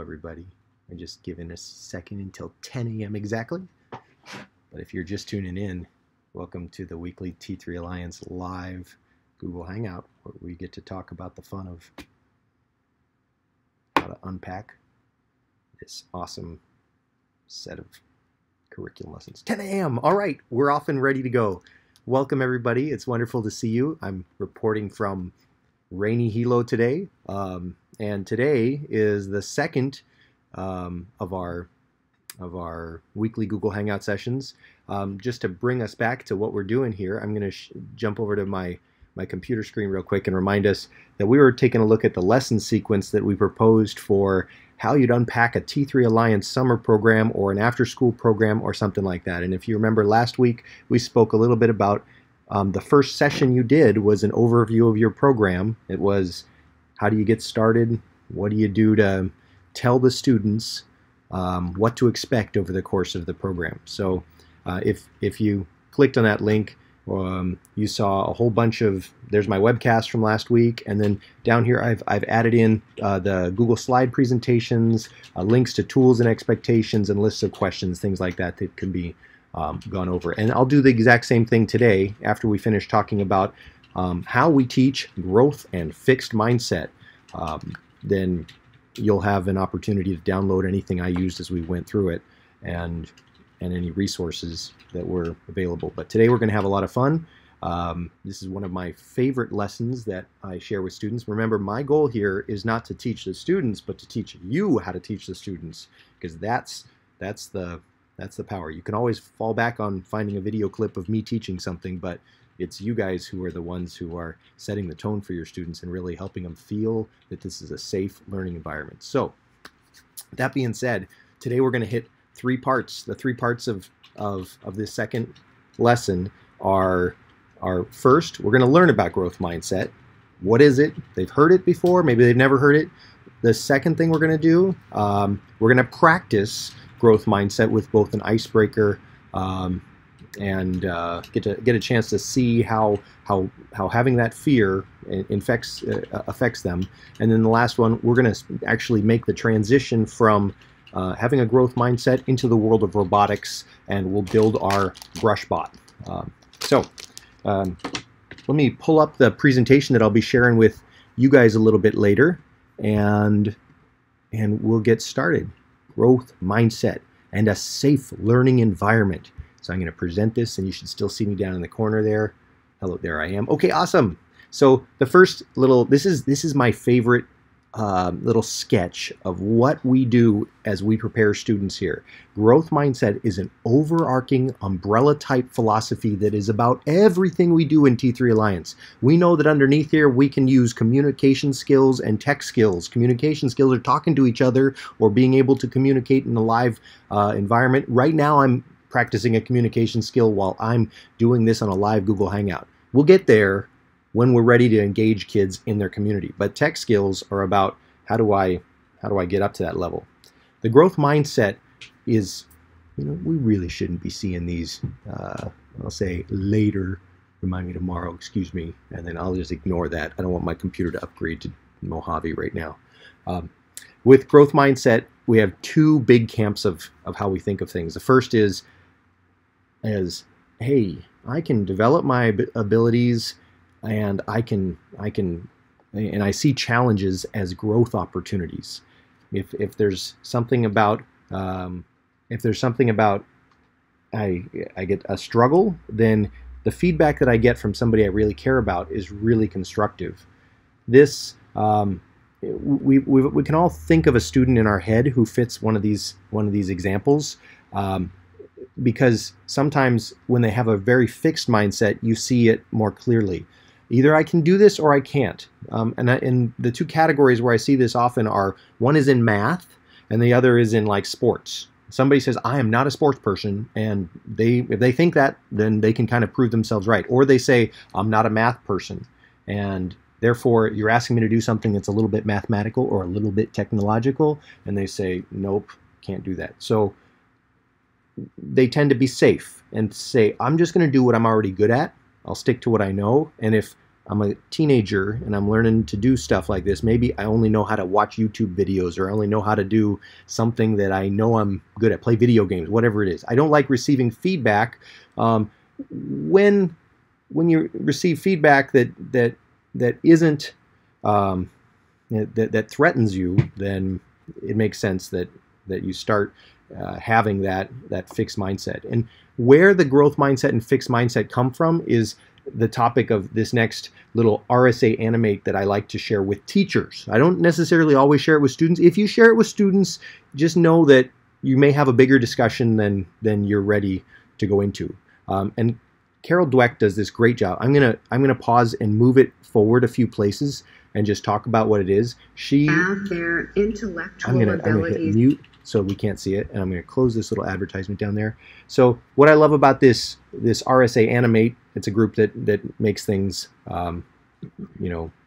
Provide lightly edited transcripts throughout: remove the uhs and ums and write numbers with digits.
everybody. I'm just giving a second until 10 a.m. exactly. But if you're just tuning in, welcome to the weekly T3 Alliance live Google Hangout, where we get to talk about the fun of how to unpack this awesome set of curriculum lessons. 10 a.m. All right, we're off and ready to go. Welcome, everybody. It's wonderful to see you. I'm reporting from rainy Hilo today, and today is the second of our weekly Google Hangout sessions. Just to bring us back to what we're doing here, I'm going to jump over to my computer screen real quick and remind us that we were taking a look at the lesson sequence that we proposed for how you'd unpack a T3 Alliance summer program or an after-school program or something like that. And if you remember last week, we spoke a little bit about the first session you did was an overview of your program. It was how do you get started? What do you do to tell the students what to expect over the course of the program? So if you clicked on that link, you saw a whole bunch of, there's my webcast from last week, and then down here I've added in the Google slide presentations, links to tools and expectations, and lists of questions, things like that that can be gone over. And I'll do the exact same thing today after we finish talking about how we teach growth and fixed mindset. Then you'll have an opportunity to download anything I used as we went through it, and any resources that were available. But today we're going to have a lot of fun. This is one of my favorite lessons that I share with students. Remember, my goal here is not to teach the students, but to teach you how to teach the students, because that's the power. You can always fall back on finding a video clip of me teaching something, but it's you guys who are the ones who are setting the tone for your students and really helping them feel that this is a safe learning environment. So that being said, today we're going to hit three parts. The three parts of this second lesson are first, we're going to learn about growth mindset. What is it? They've heard it before, maybe they've never heard it. The second thing we're going to do, we're going to practice growth mindset with both an icebreaker and get a chance to see how having that fear affects them. And then the last one, we're going to actually make the transition from having a growth mindset into the world of robotics, and we'll build our Brushbot. Let me pull up the presentation that I'll be sharing with you guys a little bit later, and we'll get started. Growth mindset and a safe learning environment. So I'm going to present this, and you should still see me down in the corner there. Hello, there I am. Okay, awesome. So the first little, this is my favorite little sketch of what we do as we prepare students here. Growth mindset is an overarching umbrella type philosophy that is about everything we do in T3 Alliance. We know that underneath here we can use communication skills and tech skills. Communication skills are talking to each other or being able to communicate in a live environment. Right now I'm practicing a communication skill while I'm doing this on a live Google Hangout. We'll get there when we're ready to engage kids in their community. But tech skills are about how do I get up to that level. The growth mindset is, we really shouldn't be seeing these, I'll say later, remind me tomorrow, excuse me, and then I'll just ignore that. I don't want my computer to upgrade to Mojave right now. With growth mindset, we have two big camps of how we think of things. The first is, hey, I can develop my abilities, and I see challenges as growth opportunities. If there's something about I get a struggle, then the feedback that I get from somebody I really care about is really constructive. This we can all think of a student in our head who fits one of these examples. Because sometimes when they have a very fixed mindset, you see it more clearly. Either I can do this or I can't. And the two categories where I see this often are, one is in math and the other is in like sports. Somebody says, I am not a sports person, and if they think that, then they can kind of prove themselves right. Or they say, I'm not a math person, and therefore you're asking me to do something that's a little bit mathematical or a little bit technological, and they say, nope, can't do that. So they tend to be safe and say, I'm just going to do what I'm already good at. I'll stick to what I know, and if I'm a teenager and I'm learning to do stuff like this. Maybe I only know how to watch YouTube videos, or I only know how to do something that I know I'm good at, play video games, whatever it is. I don't like receiving feedback. When you receive feedback that isn't that threatens you, then it makes sense that you start having that fixed mindset. And where the growth mindset and fixed mindset come from is the topic of this next little RSA animate that I like to share with teachers. I don't necessarily always share it with students. If you share it with students, just know that you may have a bigger discussion than you're ready to go into. And Carol Dweck does this great job. I'm gonna pause and move it forward a few places and just talk about what it is. Have their intellectual I'm gonna hit mute so we can't see it, and I'm gonna close this little advertisement down there. So what I love about this RSA Animate, it's a group that makes things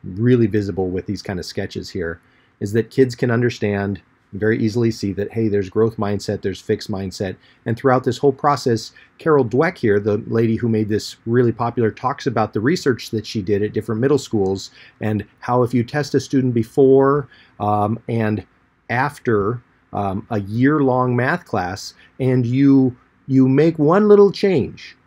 really visible with these kind of sketches here, is that kids can understand, very easily see that, hey, there's growth mindset, there's fixed mindset. And throughout this whole process, Carol Dweck here, the lady who made this really popular, talks about the research that she did at different middle schools and how if you test a student before and after a year-long math class, and you make one little change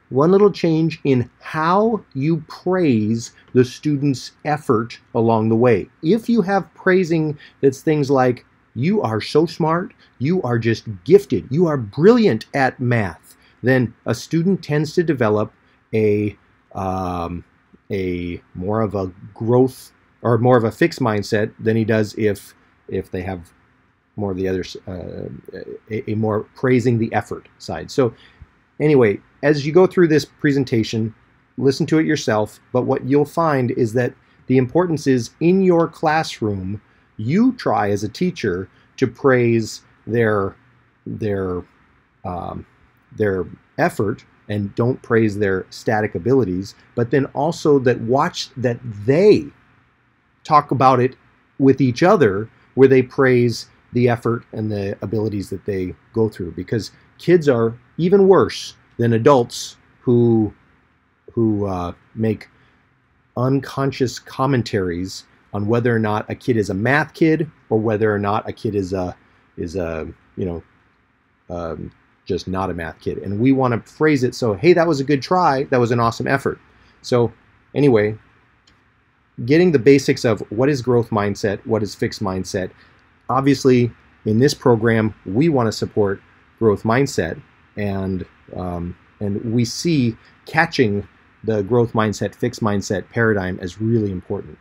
in how you praise the student's effort along the way. If you have praising that's things like, you are so smart, you are just gifted, you are brilliant at math, then a student tends to develop a more of a growth or more of a fixed mindset than he does if they have more of the others, a more praising the effort side. So anyway, as you go through this presentation, listen to it yourself, but what you'll find is that the importance is in your classroom, you try as a teacher to praise their effort and don't praise their static abilities, but then also watch that they talk about it with each other where they praise the effort and the abilities that they go through, because kids are even worse than adults who make unconscious commentaries on whether or not a kid is a math kid or whether or not a kid is just not a math kid. And we want to phrase it so, hey, that was a good try, that was an awesome effort. So anyway, getting the basics of what is growth mindset, what is fixed mindset. Obviously, in this program, we want to support growth mindset, and we see catching the growth mindset, fixed mindset paradigm as really important.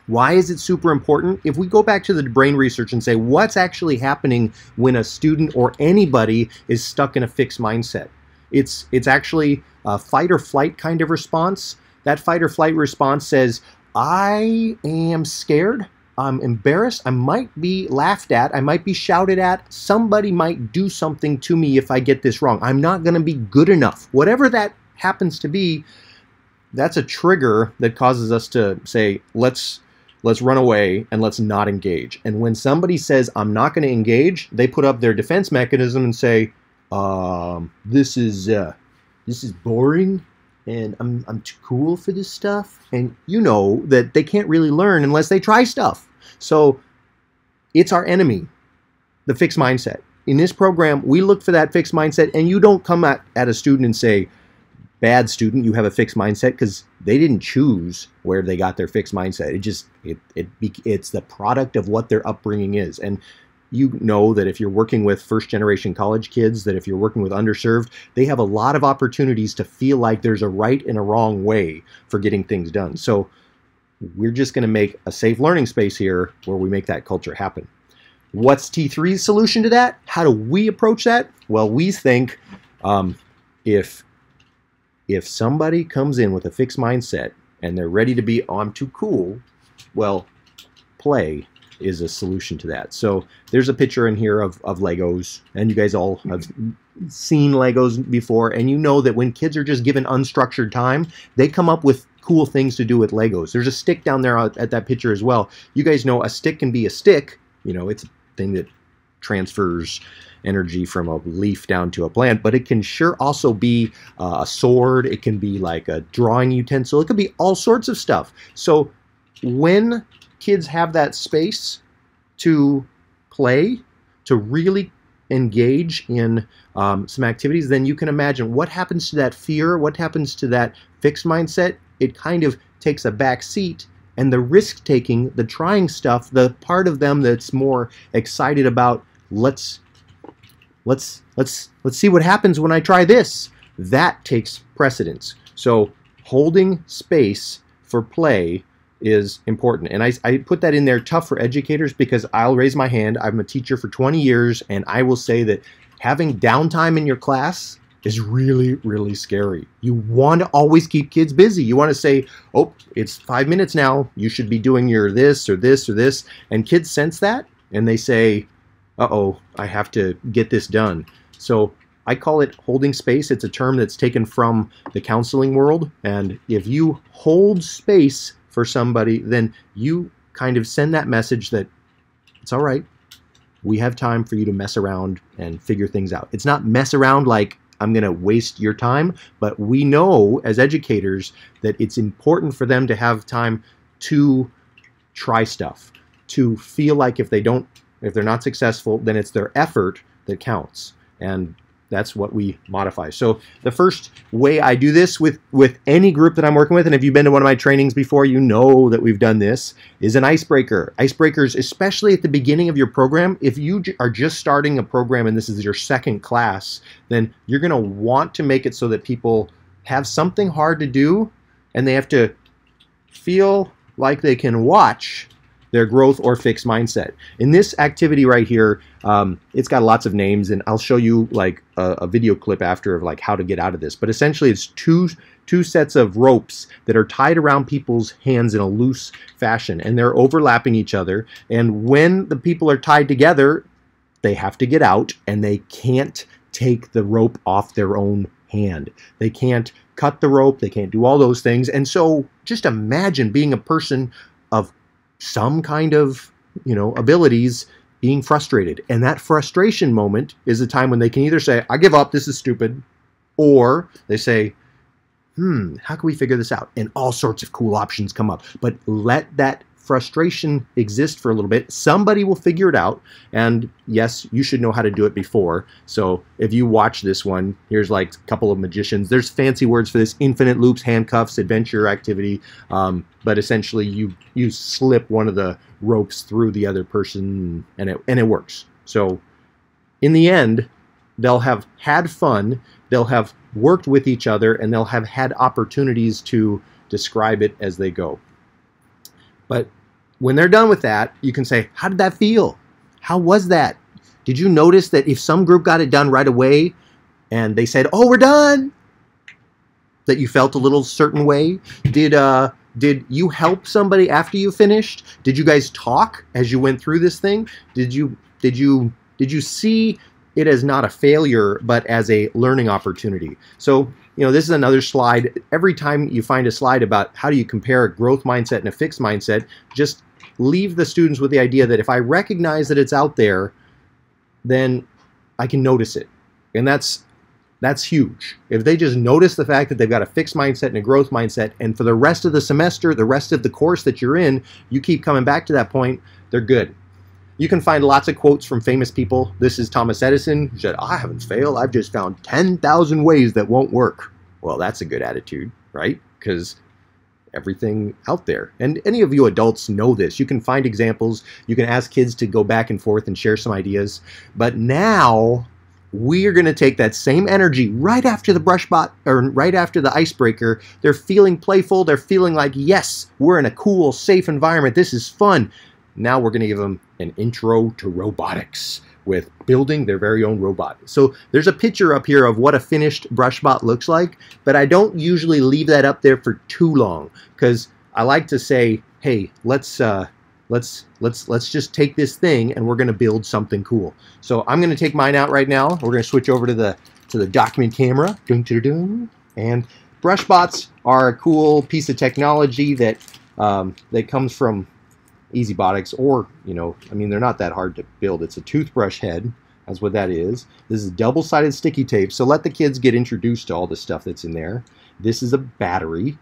Why is it super important? If we go back to the brain research and say, what's actually happening when a student or anybody is stuck in a fixed mindset? It's actually a fight or flight kind of response. That fight or flight response says, I am scared, I'm embarrassed, I might be laughed at, I might be shouted at, somebody might do something to me if I get this wrong. I'm not going to be good enough. Whatever that happens to be, that's a trigger that causes us to say, let's run away and let's not engage. And when somebody says, I'm not going to engage, they put up their defense mechanism and say, this is boring, and I'm too cool for this stuff. And you know that they can't really learn unless they try stuff. So it's our enemy, the fixed mindset. In this program, we look for that fixed mindset, and you don't come at a student and say, bad student, you have a fixed mindset, because they didn't choose where they got their fixed mindset. It's the product of what their upbringing is. And you know that if you're working with first-generation college kids, that if you're working with underserved, they have a lot of opportunities to feel like there's a right and a wrong way for getting things done. So we're just going to make a safe learning space here where we make that culture happen. What's T3's solution to that? How do we approach that? Well, we think if somebody comes in with a fixed mindset and they're ready to be, oh, I'm too cool, well, play is a solution to that. So there's a picture in here of Legos, and you guys all have seen Legos before, and you know that when kids are just given unstructured time, they come up with cool things to do with Legos. There's a stick down there at that picture as well. You guys know a stick can be a stick, you know, it's a thing that transfers energy from a leaf down to a plant, but it can sure also be a sword. It can be like a drawing utensil. It could be all sorts of stuff. So when kids have that space to play, to really engage in some activities, then you can imagine what happens to that fear, what happens to that fixed mindset. It kind of takes a back seat, and the risk-taking, the trying stuff, the part of them that's more excited about let's see what happens when I try this, that takes precedence. So holding space for play is important. And I put that in there tough for educators because I'll raise my hand. I'm a teacher for 20 years, and I will say that having downtime in your class is really, really scary. You want to always keep kids busy. You want to say, oh, it's 5 minutes now. You should be doing your this or this or this. And kids sense that, and they say, uh-oh, I have to get this done. So I call it holding space. It's a term that's taken from the counseling world. And if you hold space for somebody, then you kind of send that message that it's all right. We have time for you to mess around and figure things out. It's not mess around like I'm going to waste your time, but we know as educators that it's important for them to have time to try stuff, to feel like if they're not successful, then it's their effort that counts. And that's what we modify. So the first way I do this with any group that I'm working with, and if you've been to one of my trainings before, you know that we've done this, is an icebreaker. Icebreakers, especially at the beginning of your program, if you are just starting a program and this is your second class, then you're going to want to make it so that people have something hard to do and they have to feel like they can watch their growth or fixed mindset. In this activity right here, it's got lots of names, and I'll show you like a video clip after of like how to get out of this. But essentially, it's two sets of ropes that are tied around people's hands in a loose fashion, and they're overlapping each other. And when the people are tied together, they have to get out, and they can't take the rope off their own hand. They can't cut the rope. They can't do all those things. And so, just imagine being a person of some kind of, abilities, being frustrated. And that frustration moment is a time when they can either say, I give up, this is stupid, or they say, how can we figure this out? And all sorts of cool options come up. But let that frustration exist for a little bit. Somebody will figure it out. And yes, you should know how to do it before. So if you watch this one, here's like a couple of magicians. There's fancy words for this: infinite loops, handcuffs, adventure activity. But essentially you slip one of the ropes through the other person and it works. So in the end, they'll have had fun, they'll have worked with each other, and they'll have had opportunities to describe it as they go. But when they're done with that, you can say, how did that feel? How was that? Did you notice that if some group got it done right away and they said, oh, we're done, that you felt a little certain way? Did you help somebody after you finished? Did you guys talk as you went through this thing? Did you see it as not a failure, but as a learning opportunity? So, this is another slide. Every time you find a slide about how do you compare a growth mindset and a fixed mindset, just leave the students with the idea that if I recognize that it's out there, then I can notice it. And that's huge. If they just notice the fact that they've got a fixed mindset and a growth mindset, and for the rest of the semester, the rest of the course that you're in, you keep coming back to that point, they're good. You can find lots of quotes from famous people. This is Thomas Edison, who said, I haven't failed. I've just found 10,000 ways that won't work. Well, that's a good attitude, right? Because everything out there. And any of you adults know this. You can find examples. You can ask kids to go back and forth and share some ideas. But now we are going to take that same energy right after the Brushbot, or right after the icebreaker. They're feeling playful. They're feeling like, yes, we're in a cool, safe environment. This is fun. Now we're going to give them an intro to robotics with building their very own robot. So there's a picture up here of what a finished Brushbot looks like, but I don't usually leave that up there for too long because I like to say, hey, let's just take this thing and we're going to build something cool. So I'm going to take mine out right now. We're going to switch over to the document camera. And Brushbots are a cool piece of technology that that comes from Easybotics, or, you know, I mean, they're not that hard to build. It's a toothbrush head. That's what that is. This is double-sided sticky tape, so let the kids get introduced to all the stuff that's in there. This is a battery,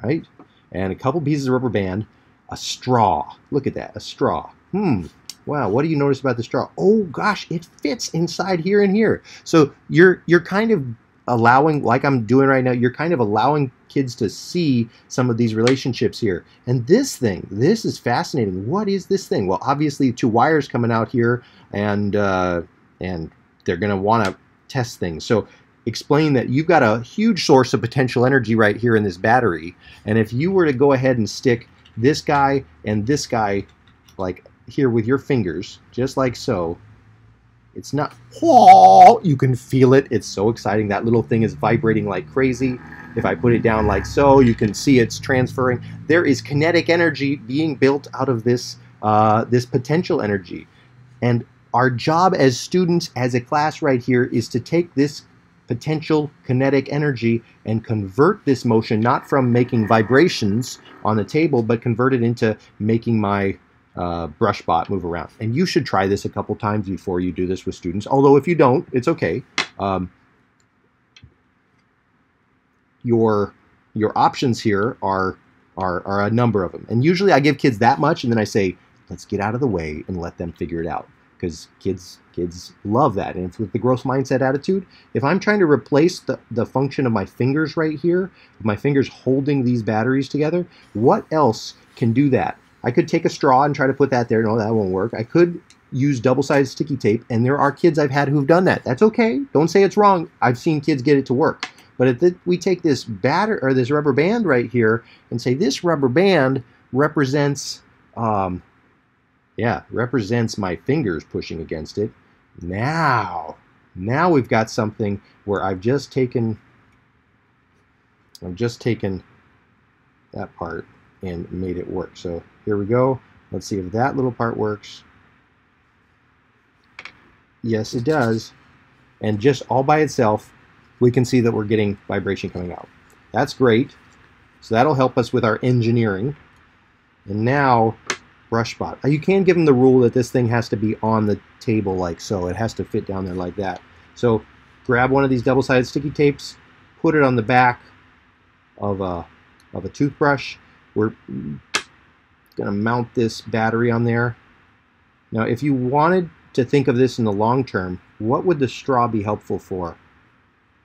right? And a couple pieces of rubber band, a straw. Look at that, a straw. Wow, what do you notice about the straw? Oh gosh, it fits inside here and here. So you're kind of allowing, like I'm doing right now, you're kind of allowing kids to see some of these relationships here. And this is fascinating. What is this thing? Well, obviously 2 wires coming out here, and they're going to want to test things. So explain that you've got a huge source of potential energy right here in this battery. And if you were to go ahead and stick this guy and this guy like here with your fingers, just like so, it's not, oh, you can feel it. It's so exciting. That little thing is vibrating like crazy. If I put it down like so, you can see it's transferring. There is kinetic energy being built out of this, this potential energy. And our job as students, as a class right here, is to take this potential kinetic energy and convert this motion, not from making vibrations on the table, but convert it into making my Brushbot move around. And you should try this a couple times before you do this with students. Although if you don't, it's okay. Your options here are a number of them. And usually I give kids that much, and then I say, let's get out of the way and let them figure it out. Because kids love that. And with the growth mindset attitude, if I'm trying to replace the function of my fingers right here, my fingers holding these batteries together, what else can do that? I could take a straw and try to put that there. No, that won't work. I could use double-sided sticky tape, and there are kids I've had who've done that. That's okay. Don't say it's wrong. I've seen kids get it to work. But if we take this this rubber band right here and say this rubber band represents, represents my fingers pushing against it. Now we've got something where I've just taken that part and made it work. So here we go. Let's see if that little part works. Yes, it does. And just all by itself, we can see that we're getting vibration coming out. That's great. So that'll help us with our engineering. And now, Brushbot. You can give them the rule that this thing has to be on the table like so. It has to fit down there like that. So grab one of these double-sided sticky tapes, put it on the back of a toothbrush. We're going to mount this battery on there. Now, if you wanted to think of this in the long term, what would the straw be helpful for?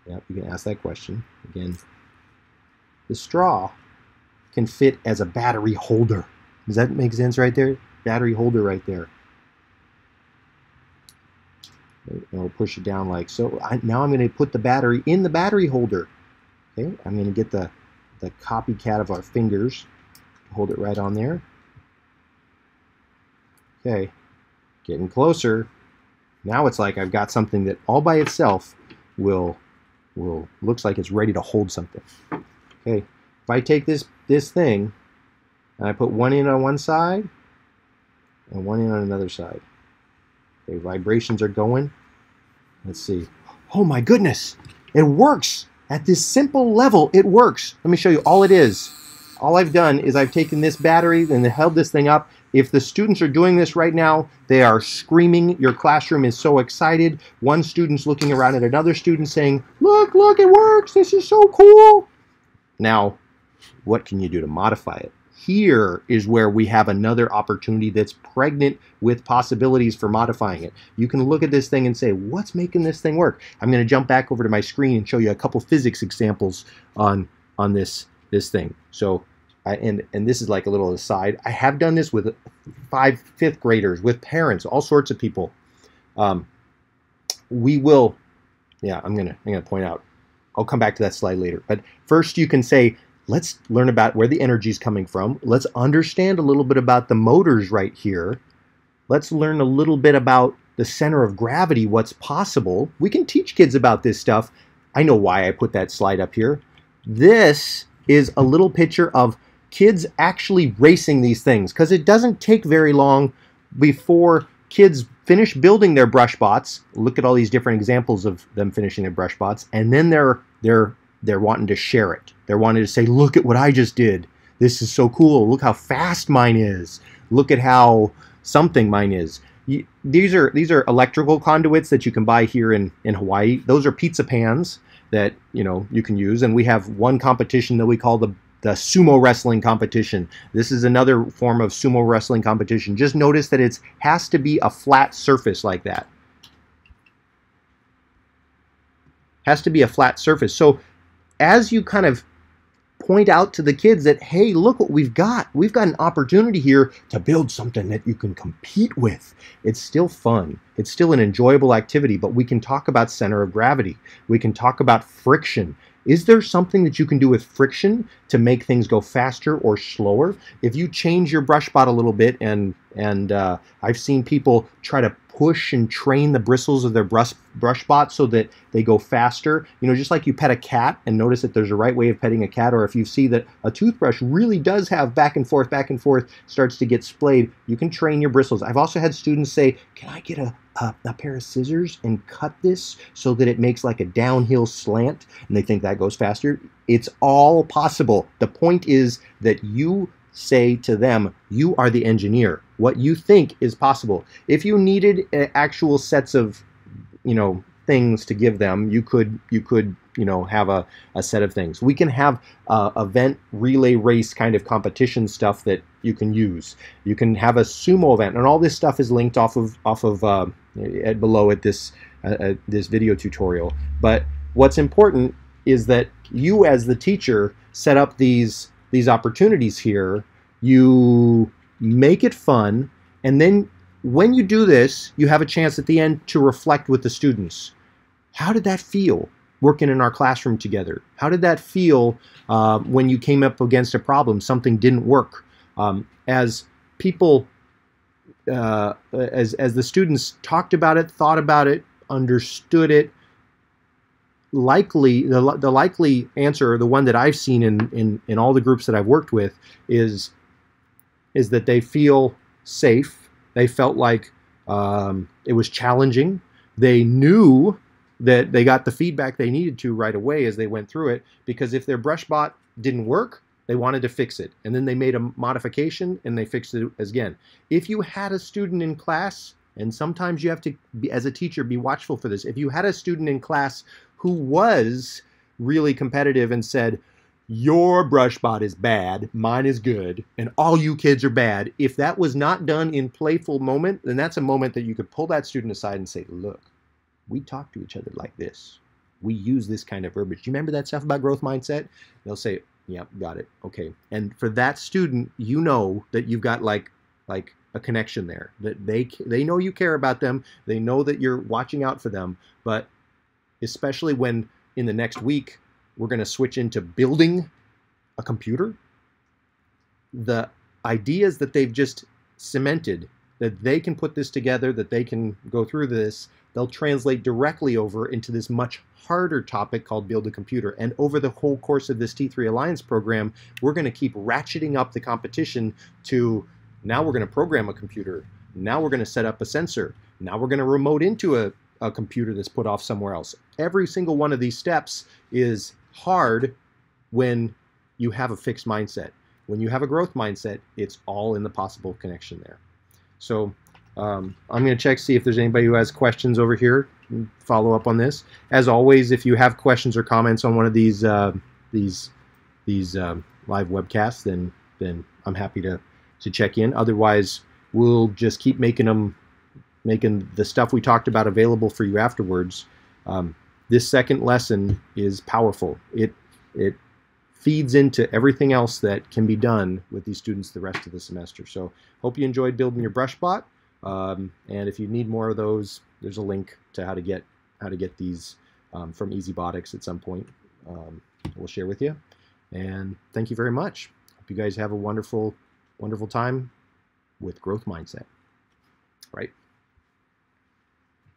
Yeah, you can ask that question. Again, the straw can fit as a battery holder. Does that make sense right there? Battery holder right there. And we'll push it down like so. Now I'm going to put the battery in the battery holder. Okay, I'm going to get the copycat of our fingers. Hold it right on there. Okay, getting closer. Now it's like I've got something that all by itself looks like it's ready to hold something. Okay, if I take this thing and I put one in on one side and one in on another side. Okay, vibrations are going. Let's see. Oh my goodness, it works. At this simple level, it works. Let me show you all it is. All I've done is I've taken this battery and held this thing up. If the students are doing this right now, they are screaming. Your classroom is so excited. One student's looking around at another student saying, look, look, it works. This is so cool. Now, what can you do to modify it? Here is where we have another opportunity that's pregnant with possibilities for modifying it. You can look at this thing and say, what's making this thing work? I'm going to jump back over to my screen and show you a couple physics examples on this thing. So, and this is like a little aside. I have done this with fifth graders, with parents, all sorts of people. We will, yeah, I'm gonna point out. I'll come back to that slide later. But first, you can say, let's learn about where the energy is coming from. Let's understand a little bit about the motors right here. Let's learn a little bit about the center of gravity, what's possible. We can teach kids about this stuff. I know why I put that slide up here. This is a little picture of kids actually racing these things, because it doesn't take very long before kids finish building their Brushbots. Look at all these different examples of them finishing their Brushbots, and then they're wanting to share it. They're wanting to say, look at what I just did. This is so cool. Look how fast mine is. look at how something mine is. These are electrical conduits that you can buy here in Hawaii. Those are pizza pans that you can use, and we have one competition that we call the sumo wrestling competition. This is another form of sumo wrestling competition. Just notice that it has to be a flat surface like that. Has to be a flat surface. So as you kind of point out to the kids that, hey, look what we've got. We've got an opportunity here to build something that you can compete with. It's still fun. It's still an enjoyable activity, but we can talk about center of gravity. We can talk about friction. Is there something that you can do with friction to make things go faster or slower? If you change your Brushbot a little bit, and I've seen people try to push and train the bristles of their Brushbot so that they go faster. Just like you pet a cat and notice that there's a right way of petting a cat, or if you see that a toothbrush really does have back and forth, starts to get splayed, you can train your bristles. I've also had students say, can I get a pair of scissors and cut this so that it makes like a downhill slant, and they think that goes faster. It's all possible. The point is that you say to them, you are the engineer. What you think is possible. If you needed actual sets of things to give them, you could have a set of things. We can have event relay race kind of competition stuff that you can use. You can have a sumo event, and all this stuff is linked off of below at this video tutorial. But what's important is that you, as the teacher, set up these opportunities here. You make it fun, and then when you do this, you have a chance at the end to reflect with the students. How did that feel working in our classroom together? How did that feel when you came up against a problem, something didn't work? As people, as the students talked about it, thought about it, understood it, the likely answer, or the one that I've seen in all the groups that I've worked with, is that they feel safe. They felt like it was challenging. They knew that they got the feedback they needed to right away as they went through it, because if their Brushbot didn't work, they wanted to fix it. And then they made a modification and they fixed it again. If you had a student in class, and sometimes you have to, as a teacher, be watchful for this. If you had a student in class who was really competitive and said, your Brushbot is bad, mine is good, and all you kids are bad, if that was not done in playful moment, then that's a moment that you could pull that student aside and say, look, we talk to each other like this. We use this kind of verbiage. Do you remember that stuff about growth mindset? They'll say, yeah, got it. Okay. And for that student, you know that you've got like a connection there, that they know you care about them. They know that you're watching out for them. But especially when in the next week, we're going to switch into building a computer, the ideas that they've just cemented, that they can put this together, that they can go through this, they'll translate directly over into this much harder topic called build a computer. And over the whole course of this T3 Alliance program, we're going to keep ratcheting up the competition to, now we're going to program a computer. Now we're going to set up a sensor. Now we're going to remote into a computer that's put off somewhere else. Every single one of these steps is hard when you have a fixed mindset. When you have a growth mindset, it's all in the possible connection there. So I'm going to check, see if there's anybody who has questions over here, and follow up on this. As always, if you have questions or comments on one of these live webcasts, then I'm happy to check in. Otherwise, we'll just keep making the stuff we talked about available for you afterwards. This second lesson is powerful. It feeds into everything else that can be done with these students the rest of the semester. So hope you enjoyed building your Brushbot. And if you need more of those, there's a link to how to get these from EasyBotics at some point. We'll share with you. And thank you very much. Hope you guys have a wonderful, wonderful time with growth mindset. Right.